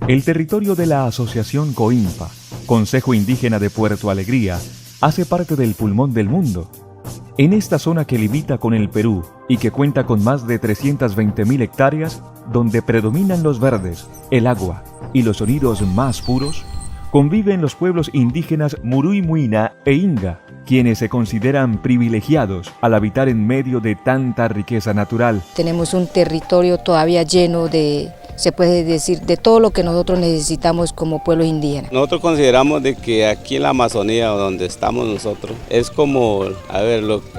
El territorio de la Asociación Coimpa, Consejo Indígena de Puerto Alegría, hace parte del pulmón del mundo. En esta zona que limita con el Perú y que cuenta con más de 320.000 hectáreas, donde predominan los verdes, el agua y los sonidos más puros, conviven los pueblos indígenas Murui Muina e Inga, quienes se consideran privilegiados al habitar en medio de tanta riqueza natural. Tenemos un territorio todavía lleno de, se puede decir, de todo lo que nosotros necesitamos como pueblos indígenas. Nosotros consideramos de que aquí en la Amazonía, donde estamos nosotros, es como,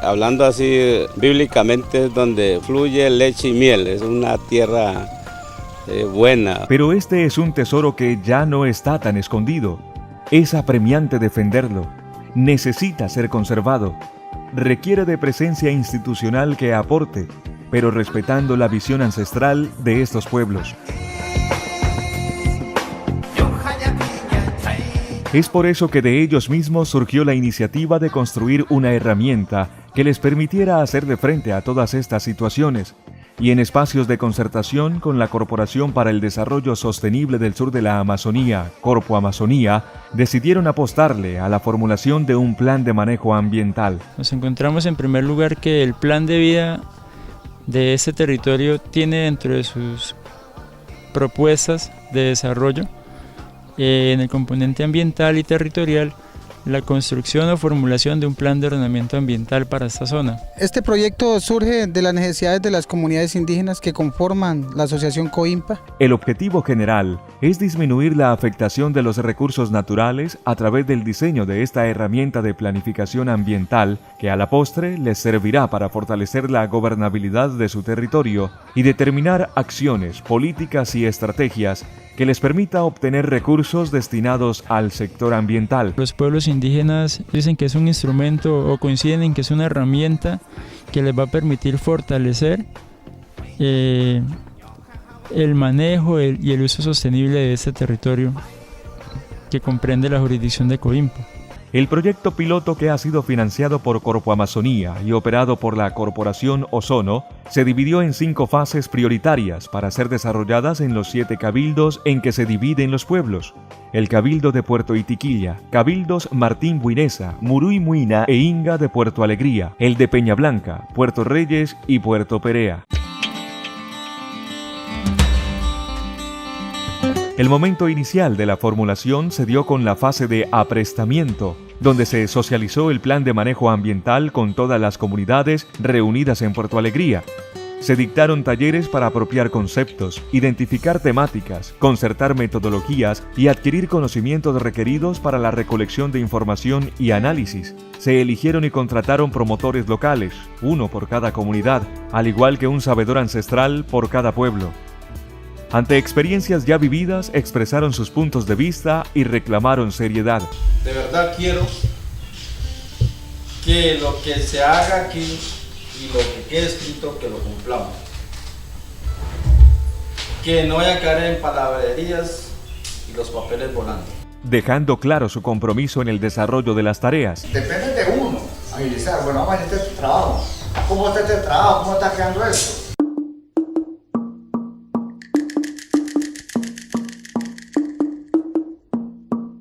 hablando así bíblicamente, es donde fluye leche y miel, es una tierra buena. Pero este es un tesoro que ya no está tan escondido. Es apremiante defenderlo. Necesita ser conservado. Requiere de presencia institucional que aporte, pero respetando la visión ancestral de estos pueblos. Es por eso que de ellos mismos surgió la iniciativa de construir una herramienta que les permitiera hacer de frente a todas estas situaciones, y en espacios de concertación con la Corporación para el Desarrollo Sostenible del Sur de la Amazonía, Corpo Amazonía, decidieron apostarle a la formulación de un plan de manejo ambiental. Nos encontramos en primer lugar que el plan de vida de este territorio tiene dentro de sus propuestas de desarrollo, en el componente ambiental y territorial, la construcción o formulación de un plan de ordenamiento ambiental para esta zona. Este proyecto surge de las necesidades de las comunidades indígenas que conforman la Asociación Coimpa. El objetivo general es disminuir la afectación de los recursos naturales a través del diseño de esta herramienta de planificación ambiental que a la postre les servirá para fortalecer la gobernabilidad de su territorio y determinar acciones, políticas y estrategias que les permita obtener recursos destinados al sector ambiental. Los pueblos indígenas dicen que es un instrumento o coinciden en que es una herramienta que les va a permitir fortalecer el manejo y el uso sostenible de este territorio que comprende la jurisdicción de Coimpa. El proyecto piloto, que ha sido financiado por Corpo Amazonía y operado por la Corporación Ozono, se dividió en 5 fases prioritarias para ser desarrolladas en los 7 cabildos en que se dividen los pueblos: el Cabildo de Puerto Itiquilla, Cabildos Martín Buinesa, Murui Muina e Inga de Puerto Alegría, el de Peña Blanca, Puerto Reyes y Puerto Perea. El momento inicial de la formulación se dio con la fase de aprestamiento, donde se socializó el plan de manejo ambiental con todas las comunidades reunidas en Puerto Alegría. Se dictaron talleres para apropiar conceptos, identificar temáticas, concertar metodologías y adquirir conocimientos requeridos para la recolección de información y análisis. Se eligieron y contrataron promotores locales, uno por cada comunidad, al igual que un sabedor ancestral por cada pueblo. Ante experiencias ya vividas, expresaron sus puntos de vista y reclamaron seriedad. De verdad quiero que lo que se haga aquí y lo que quede escrito, que lo cumplamos. Que no vaya a caer en palabrerías y los papeles volando. Dejando claro su compromiso en el desarrollo de las tareas. Depende de uno, agilizar. Bueno, vamos a hacer este trabajo. ¿Cómo está este trabajo? ¿Cómo está quedando esto?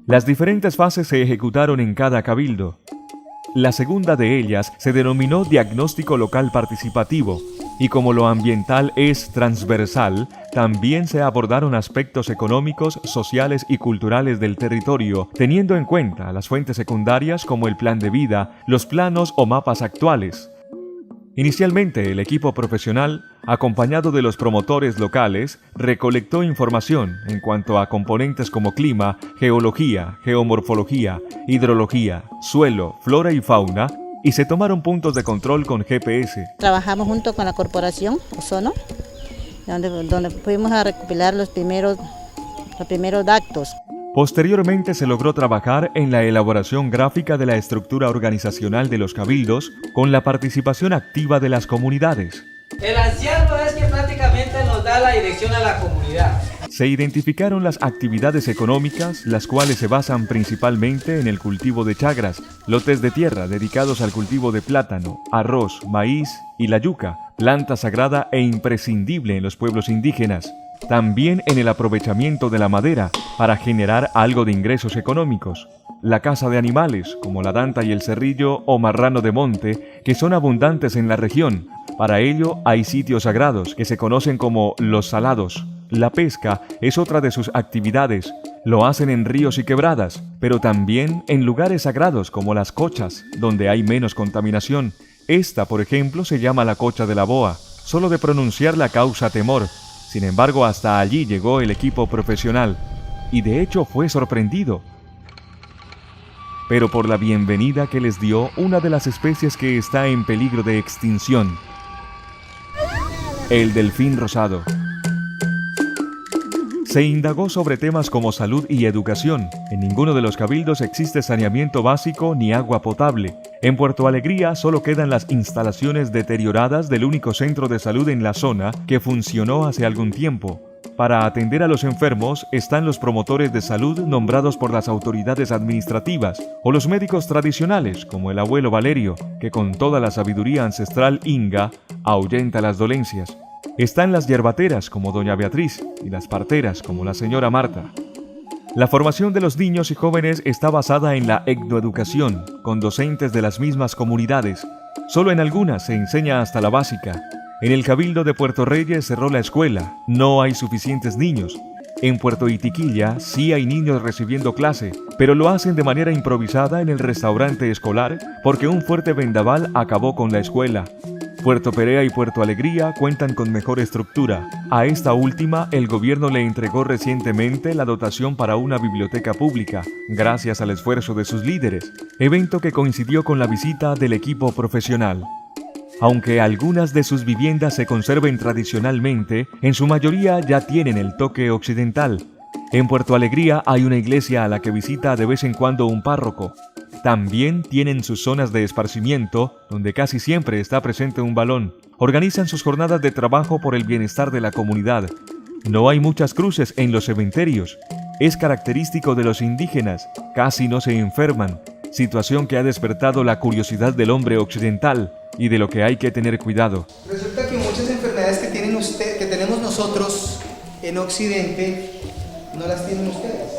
Las diferentes fases se ejecutaron en cada cabildo. La segunda de ellas se denominó Diagnóstico Local Participativo, y como lo ambiental es transversal, también se abordaron aspectos económicos, sociales y culturales del territorio, teniendo en cuenta las fuentes secundarias como el plan de vida, los planos o mapas actuales. Inicialmente, el equipo profesional, acompañado de los promotores locales, recolectó información en cuanto a componentes como clima, geología, geomorfología, hidrología, suelo, flora y fauna, y se tomaron puntos de control con GPS. Trabajamos junto con la Corporación Ozono, donde fuimos a recopilar los primeros datos. Posteriormente se logró trabajar en la elaboración gráfica de la estructura organizacional de los cabildos con la participación activa de las comunidades. El anciano es que prácticamente nos da la dirección a la comunidad. Se identificaron las actividades económicas, las cuales se basan principalmente en el cultivo de chagras, lotes de tierra dedicados al cultivo de plátano, arroz, maíz y la yuca, planta sagrada e imprescindible en los pueblos indígenas. también en el aprovechamiento de la madera para generar algo de ingresos económicos, la caza de animales como la danta y el cerrillo o marrano de monte, que son abundantes en la región. Para ello hay sitios sagrados que se conocen como los salados. La pesca es otra de sus actividades. Lo hacen en ríos y quebradas, pero también en lugares sagrados como las cochas, donde hay menos contaminación. Esta, por ejemplo, se llama la cocha de la boa. Solo de pronunciarla causa temor. Sin embargo, hasta allí llegó el equipo profesional, y de hecho fue sorprendido, pero por la bienvenida que les dio una de las especies que está en peligro de extinción, el delfín rosado. Se indagó sobre temas como salud y educación. En ninguno de los cabildos existe saneamiento básico ni agua potable. En Puerto Alegría solo quedan las instalaciones deterioradas del único centro de salud en la zona que funcionó hace algún tiempo. Para atender a los enfermos están los promotores de salud nombrados por las autoridades administrativas o los médicos tradicionales como el abuelo Valerio, que con toda la sabiduría ancestral inga ahuyenta las dolencias. Están las yerbateras como doña Beatriz y las parteras como la señora Marta. La formación de los niños y jóvenes está basada en la etnoeducación, con docentes de las mismas comunidades. Solo en algunas se enseña hasta la básica. En el Cabildo de Puerto Reyes cerró la escuela, no hay suficientes niños. En Puerto Itiquilla sí hay niños recibiendo clase, pero lo hacen de manera improvisada en el restaurante escolar porque un fuerte vendaval acabó con la escuela. Puerto Perea y Puerto Alegría cuentan con mejor estructura. A esta última, el gobierno le entregó recientemente la dotación para una biblioteca pública, gracias al esfuerzo de sus líderes, evento que coincidió con la visita del equipo profesional. Aunque algunas de sus viviendas se conserven tradicionalmente, en su mayoría ya tienen el toque occidental. En Puerto Alegría hay una iglesia a la que visita de vez en cuando un párroco. También tienen sus zonas de esparcimiento, donde casi siempre está presente un balón. Organizan sus jornadas de trabajo por el bienestar de la comunidad. No hay muchas cruces en los cementerios. Es característico de los indígenas, casi no se enferman, situación que ha despertado la curiosidad del hombre occidental y de lo que hay que tener cuidado. Resulta que muchas enfermedades que tenemos nosotros en Occidente, no las tienen ustedes.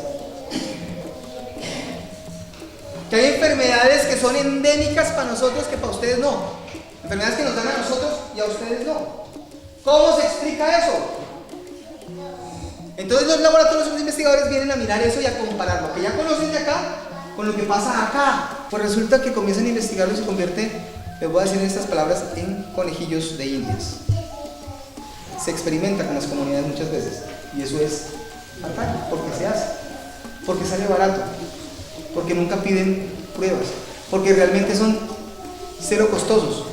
Que hay enfermedades que son endémicas para nosotros que para ustedes no. Enfermedades que nos dan a nosotros y a ustedes no. ¿Cómo se explica eso? Entonces los laboratorios, los investigadores vienen a mirar eso y a comparar lo que ya conocen de acá con lo que pasa acá. Pues resulta que comienzan a investigarlo y se convierte, les voy a decir en estas palabras, en conejillos de indias. Se experimenta con las comunidades muchas veces y eso es fatal porque se hace, porque sale barato, porque nunca piden pruebas, porque realmente son cero costosos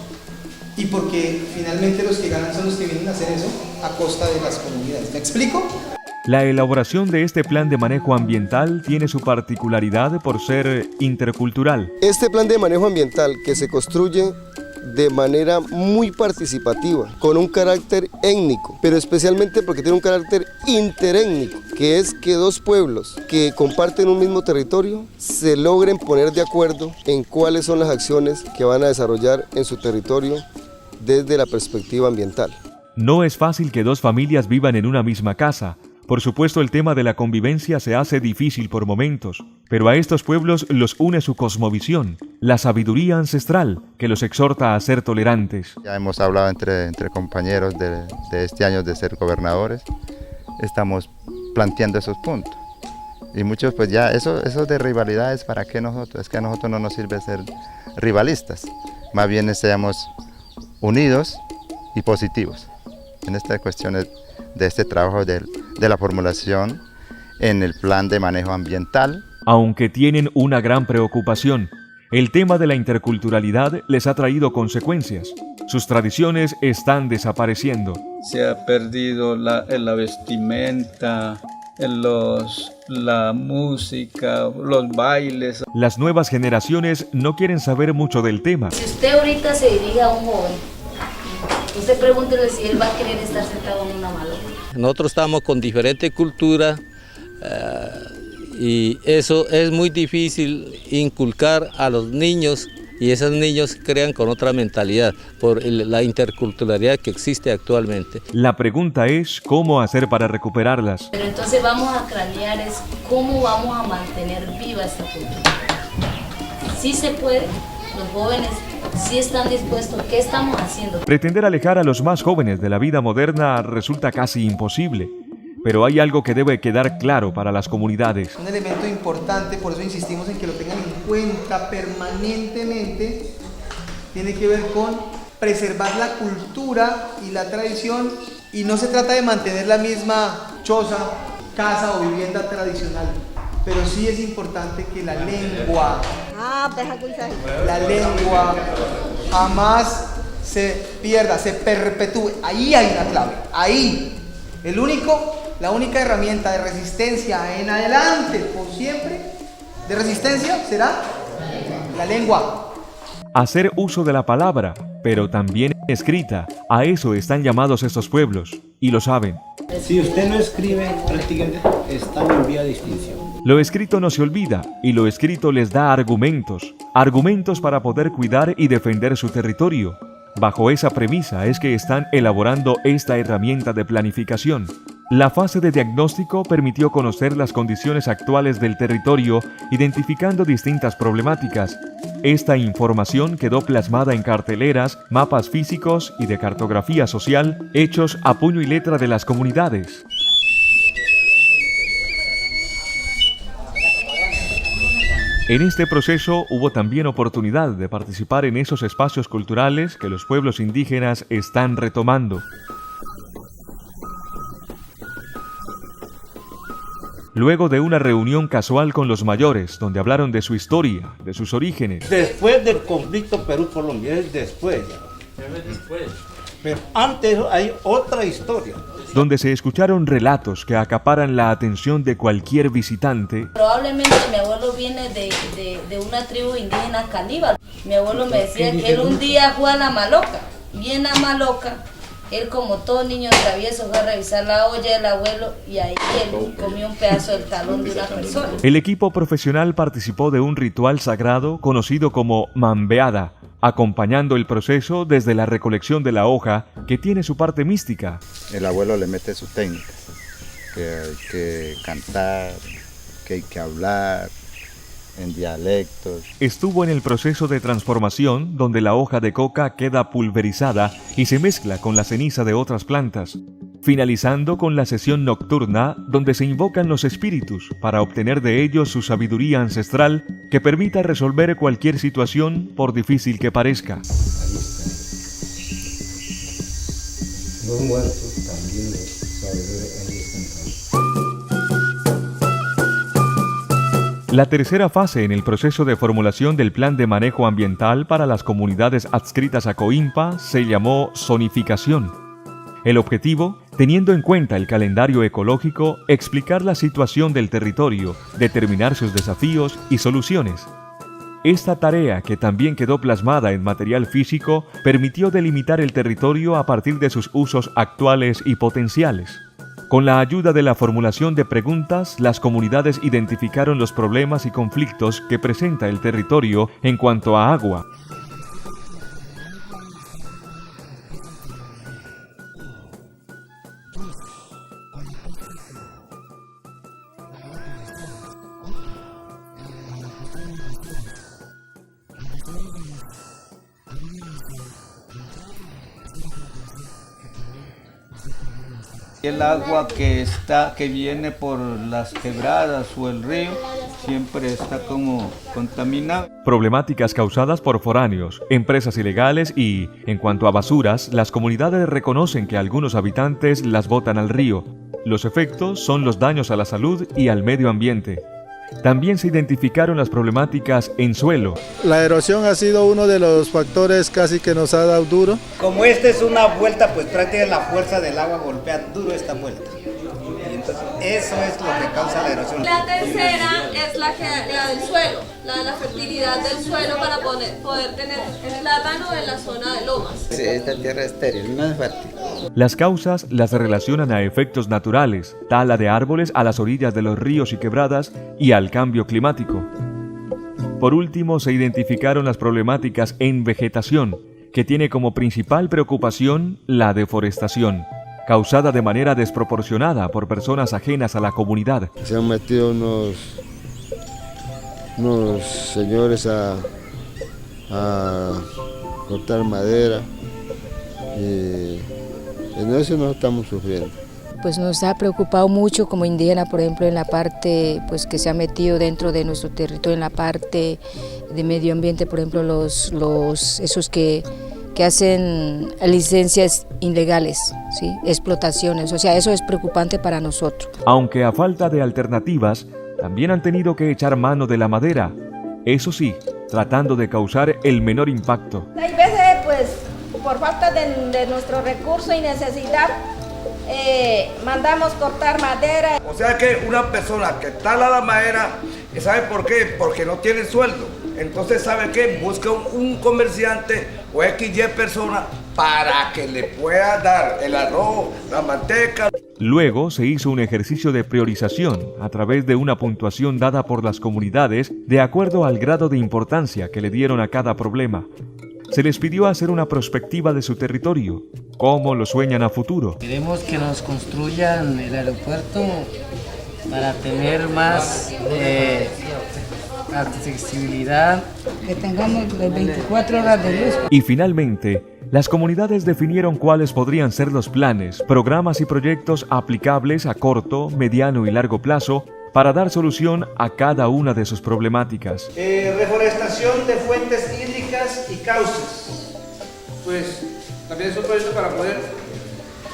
y porque finalmente los que ganan son los que vienen a hacer eso a costa de las comunidades. ¿Me explico? La elaboración de este plan de manejo ambiental tiene su particularidad por ser intercultural. Este plan de manejo ambiental que se construye de manera muy participativa, con un carácter étnico, pero especialmente porque tiene un carácter interétnico, que es que dos pueblos que comparten un mismo territorio se logren poner de acuerdo en cuáles son las acciones que van a desarrollar en su territorio desde la perspectiva ambiental. No es fácil que dos familias vivan en una misma casa. Por supuesto, el tema de la convivencia se hace difícil por momentos, pero a estos pueblos los une su cosmovisión, la sabiduría ancestral que los exhorta a ser tolerantes. Ya hemos hablado entre compañeros de este año de ser gobernadores, estamos planteando esos puntos. Y muchos pues ya, eso de rivalidades, ¿para qué nosotros? Es que a nosotros no nos sirve ser rivalistas, más bien seamos unidos y positivos en estas cuestiones de este trabajo de la formulación en el plan de manejo ambiental. Aunque tienen una gran preocupación, el tema de la interculturalidad les ha traído consecuencias. Sus tradiciones están desapareciendo. Se ha perdido la vestimenta, la música, los bailes. Las nuevas generaciones no quieren saber mucho del tema. Si usted ahorita se dirige a un joven, usted pregúntele si él va a querer estar sentado en una malota. Nosotros estamos con diferentes culturas y eso es muy difícil inculcar a los niños y esos niños crean con otra mentalidad por la interculturalidad que existe actualmente. La pregunta es cómo hacer para recuperarlas. Pero entonces vamos a cranear es cómo vamos a mantener viva esta cultura. Sí se puede, los jóvenes sí están dispuestos, ¿qué estamos haciendo? Pretender alejar a los más jóvenes de la vida moderna resulta casi imposible, pero hay algo que debe quedar claro para las comunidades. Un elemento importante, por eso insistimos en que lo tengan en cuenta permanentemente, tiene que ver con preservar la cultura y la tradición, y no se trata de mantener la misma choza, casa o vivienda tradicional, pero sí es importante que la lengua jamás se pierda, se perpetúe. Ahí hay una clave, ahí. La única herramienta de resistencia en adelante, por siempre, de resistencia será la lengua. Hacer uso de la palabra, pero también escrita. A eso están llamados estos pueblos, y lo saben. Si usted no escribe, prácticamente están en vía de extinción. Lo escrito no se olvida, y lo escrito les da argumentos para poder cuidar y defender su territorio. Bajo esa premisa es que están elaborando esta herramienta de planificación. La fase de diagnóstico permitió conocer las condiciones actuales del territorio, identificando distintas problemáticas. Esta información quedó plasmada en carteleras, mapas físicos y de cartografía social, hechos a puño y letra de las comunidades. En este proceso hubo también oportunidad de participar en esos espacios culturales que los pueblos indígenas están retomando. Luego de una reunión casual con los mayores, donde hablaron de su historia, de sus orígenes. Después del conflicto Perú-Colombia, es después ya. Pero antes hay otra historia. Donde se escucharon relatos que acaparan la atención de cualquier visitante. Probablemente mi abuelo viene de una tribu indígena caníbal. Mi abuelo me decía que él un día fue a la Maloca, bien a Maloca. Él, como todo niño travieso, fue a revisar la olla del abuelo y ahí él comió un pedazo del talón de una persona. El equipo profesional participó de un ritual sagrado conocido como mambeada, acompañando el proceso desde la recolección de la hoja, que tiene su parte mística. El abuelo le mete su técnica, que hay que cantar, que hay que hablar en dialectos. Estuvo en el proceso de transformación, donde la hoja de coca queda pulverizada y se mezcla con la ceniza de otras plantas, finalizando con la sesión nocturna, donde se invocan los espíritus para obtener de ellos su sabiduría ancestral que permita resolver cualquier situación, por difícil que parezca. Los muertos también ahí están. La tercera fase en el proceso de formulación del plan de manejo ambiental para las comunidades adscritas a COIMPA se llamó zonificación. El objetivo, teniendo en cuenta el calendario ecológico, explicar la situación del territorio, determinar sus desafíos y soluciones. Esta tarea, que también quedó plasmada en material físico, permitió delimitar el territorio a partir de sus usos actuales y potenciales. Con la ayuda de la formulación de preguntas, las comunidades identificaron los problemas y conflictos que presenta el territorio en cuanto a agua. El agua que viene por las quebradas o el río siempre está como contaminada. Problemáticas causadas por foráneos, empresas ilegales y, en cuanto a basuras, las comunidades reconocen que algunos habitantes las botan al río. Los efectos son los daños a la salud y al medio ambiente. También se identificaron las problemáticas en suelo. La erosión ha sido uno de los factores casi que nos ha dado duro. Como esta es una vuelta, pues prácticamente la fuerza del agua golpea duro esta vuelta. Y entonces eso es lo que causa la erosión. La tercera es la del suelo, la de la fertilidad del suelo para poder tener el plátano en la zona de lomas. Sí, esta tierra es estéril, no es fértil. Las causas las relacionan a efectos naturales, tala de árboles a las orillas de los ríos y quebradas y al cambio climático. Por último, se identificaron las problemáticas en vegetación, que tiene como principal preocupación la deforestación, causada de manera desproporcionada por personas ajenas a la comunidad. Se han metido unos señores a cortar madera y en eso nos estamos sufriendo. Pues nos ha preocupado mucho como indígena, por ejemplo, en la parte pues que se ha metido dentro de nuestro territorio, en la parte de medio ambiente, por ejemplo, esos que hacen licencias ilegales, ¿sí? Explotaciones, o sea, eso es preocupante para nosotros. Aunque a falta de alternativas, también han tenido que echar mano de la madera, eso sí, tratando de causar el menor impacto. Hay veces, pues, por falta de nuestro recurso y necesidad, mandamos cortar madera. O sea que una persona que tala la madera, ¿sabe por qué? Porque no tiene sueldo. Entonces, ¿sabe qué? Busca un comerciante o XY persona para que le pueda dar el arroz, la manteca. Luego se hizo un ejercicio de priorización a través de una puntuación dada por las comunidades de acuerdo al grado de importancia que le dieron a cada problema. Se les pidió hacer una prospectiva de su territorio, cómo lo sueñan a futuro. Queremos que nos construyan el aeropuerto para tener más accesibilidad. Que tengamos las 24 horas de luz. Y finalmente, las comunidades definieron cuáles podrían ser los planes, programas y proyectos aplicables a corto, mediano y largo plazo para dar solución a cada una de sus problemáticas. Reforestación de fuentes hídricas y cauces. Pues también es un proyecto para poder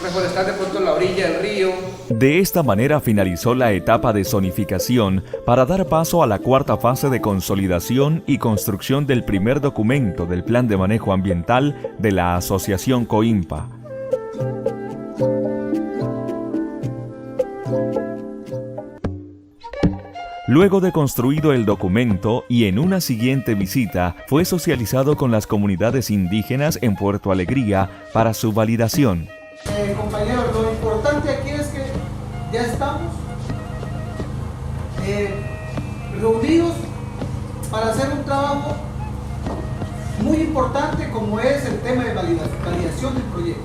reforestar de pronto la orilla del río. De esta manera finalizó la etapa de zonificación para dar paso a la cuarta fase de consolidación y construcción del primer documento del Plan de Manejo Ambiental de la Asociación Coimpa. Luego de construido el documento y en una siguiente visita, fue socializado con las comunidades indígenas en Puerto Alegría para su validación. Compañeros, lo importante aquí es que ya estamos reunidos para hacer un trabajo muy importante como es el tema de validación del proyecto.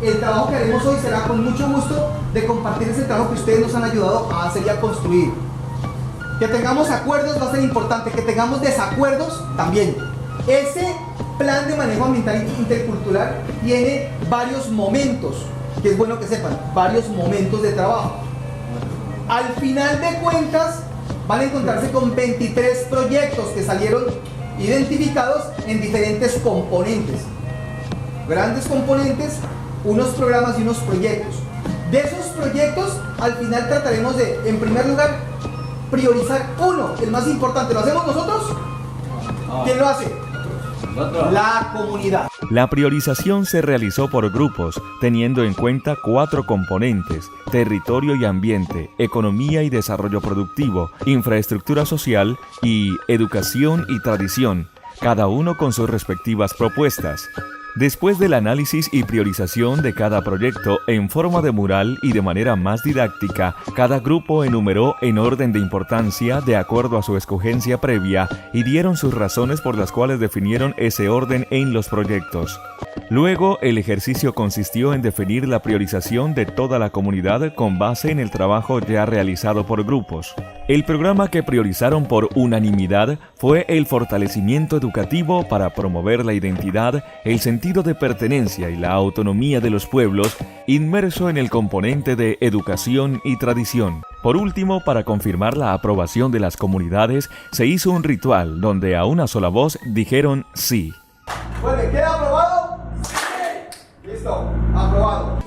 El trabajo que haremos hoy será con mucho gusto de compartir ese trabajo que ustedes nos han ayudado a hacer y a construir. Que tengamos acuerdos va a ser importante, que tengamos desacuerdos también. Ese plan de manejo ambiental intercultural tiene varios momentos, que es bueno que sepan, varios momentos de trabajo. Al final de cuentas, van a encontrarse con 23 proyectos que salieron identificados en diferentes componentes. Grandes componentes, unos programas y unos proyectos. De esos proyectos, al final trataremos de, en primer lugar, priorizar uno, el más importante. ¿Lo hacemos nosotros? ¿Quién lo hace? La comunidad. La priorización se realizó por grupos, teniendo en cuenta 4 componentes: territorio y ambiente, economía y desarrollo productivo, infraestructura social y educación y tradición, cada uno con sus respectivas propuestas. Después del análisis y priorización de cada proyecto en forma de mural y de manera más didáctica, cada grupo enumeró en orden de importancia de acuerdo a su escogencia previa y dieron sus razones por las cuales definieron ese orden en los proyectos. Luego, el ejercicio consistió en definir la priorización de toda la comunidad con base en el trabajo ya realizado por grupos. El programa que priorizaron por unanimidad fue el fortalecimiento educativo para promover la identidad, el sentido de pertenencia y la autonomía de los pueblos, inmerso en el componente de educación y tradición. Por último, para confirmar la aprobación de las comunidades, se hizo un ritual donde a una sola voz dijeron sí. Bueno, ¿queda aprobado? ¡Sí! Listo, aprobado.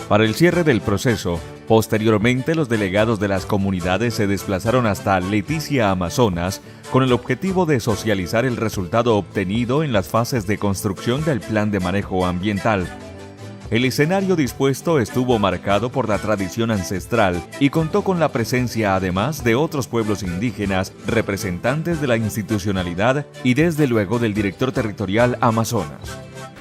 Para el cierre del proceso, posteriormente los delegados de las comunidades se desplazaron hasta Leticia, Amazonas, con el objetivo de socializar el resultado obtenido en las fases de construcción del Plan de Manejo Ambiental. El escenario dispuesto estuvo marcado por la tradición ancestral y contó con la presencia además de otros pueblos indígenas, representantes de la institucionalidad y desde luego del director territorial Amazonas.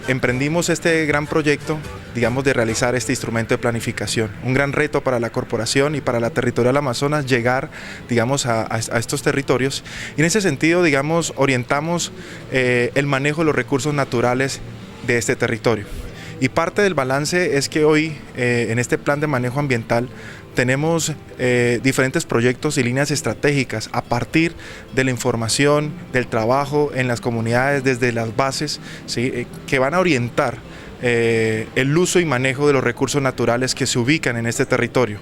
emprendimos este gran proyecto, digamos, de realizar este instrumento de planificación. Un gran reto para la corporación y para la Territorial Amazonas llegar, digamos, a estos territorios. Y en ese sentido, digamos, orientamos el manejo de los recursos naturales de este territorio. Y parte del balance es que hoy, en este plan de manejo ambiental, tenemos diferentes proyectos y líneas estratégicas a partir de la información, del trabajo en las comunidades desde las bases, ¿sí? Que van a orientar el uso y manejo de los recursos naturales que se ubican en este territorio.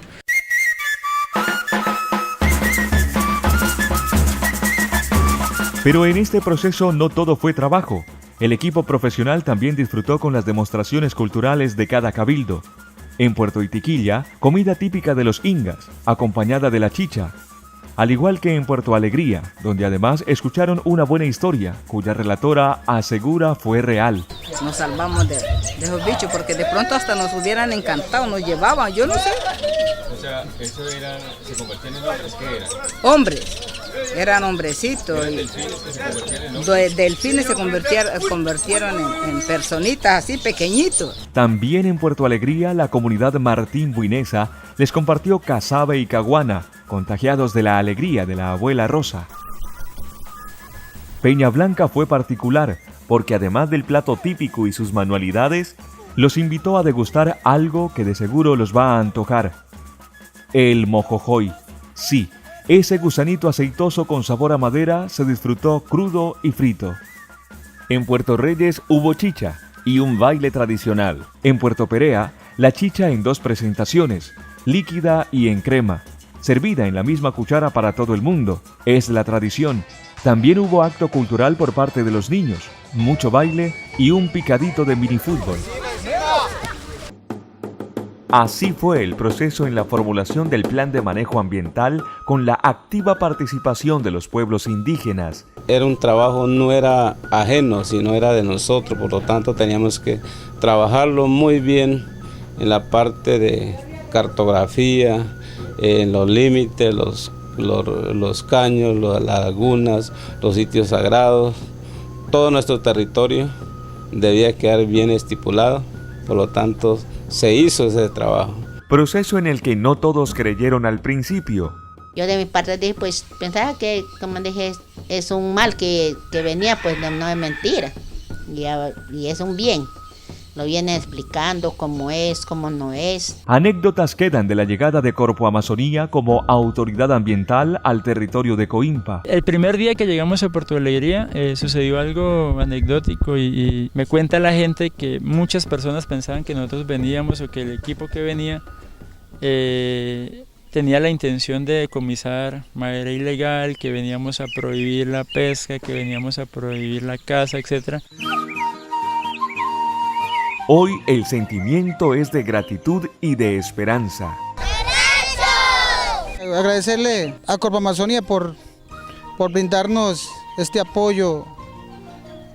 Pero en este proceso no todo fue trabajo. El equipo profesional también disfrutó con las demostraciones culturales de cada cabildo. En Puerto Itiquilla, comida típica de los ingas, acompañada de la chicha. Al igual que en Puerto Alegría, donde además escucharon una buena historia, cuya relatora asegura fue real. Nos salvamos de esos bichos porque de pronto hasta nos hubieran encantado, nos llevaban, yo no sé. O sea, eso era, se convertían en hombres, ¿qué eran? Hombres, eran hombrecitos. ¿Eran delfines que se convertían en hombres? Delfines se convirtieron en personitas así pequeñitos. También en Puerto Alegría, la comunidad Martín Buinesa les compartió casabe y caguana, contagiados de la alegría de la abuela Rosa. Peña Blanca fue particular, porque además del plato típico y sus manualidades, los invitó a degustar algo que de seguro los va a antojar. El mojojoy. Sí, ese gusanito aceitoso con sabor a madera se disfrutó crudo y frito. En Puerto Reyes hubo chicha y un baile tradicional. En Puerto Perea, la chicha en 2 presentaciones, líquida y en crema, servida en la misma cuchara para todo el mundo. Es la tradición. También hubo acto cultural por parte de los niños, mucho baile y un picadito de minifútbol. Así fue el proceso en la formulación del plan de manejo ambiental con la activa participación de los pueblos indígenas. Era un trabajo, no era ajeno, sino era de nosotros, por lo tanto teníamos que trabajarlo muy bien en la parte de cartografía, en los límites, los caños, las lagunas, los sitios sagrados. Todo nuestro territorio debía quedar bien estipulado, por lo tanto se hizo ese trabajo. Proceso en el que no todos creyeron al principio. Yo de mi parte dije, pues pensaba que, como dije, es un mal que venía, pues no es mentira, y es un bien. Lo viene explicando cómo es, cómo no es. Anécdotas quedan de la llegada de Corpo Amazonía como autoridad ambiental al territorio de Coimpa. El primer día que llegamos a Puerto Alegría sucedió algo anecdótico y me cuenta la gente que muchas personas pensaban que nosotros veníamos o que el equipo que venía tenía la intención de decomisar madera ilegal, que veníamos a prohibir la pesca, que veníamos a prohibir la caza, etc. Hoy el sentimiento es de gratitud y de esperanza. Agradecerle a Corpo Amazonía por brindarnos este apoyo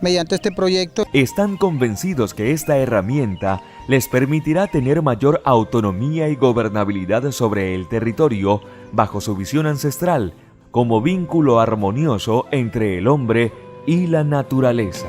mediante este proyecto. Están convencidos que esta herramienta les permitirá tener mayor autonomía y gobernabilidad sobre el territorio bajo su visión ancestral, como vínculo armonioso entre el hombre y la naturaleza.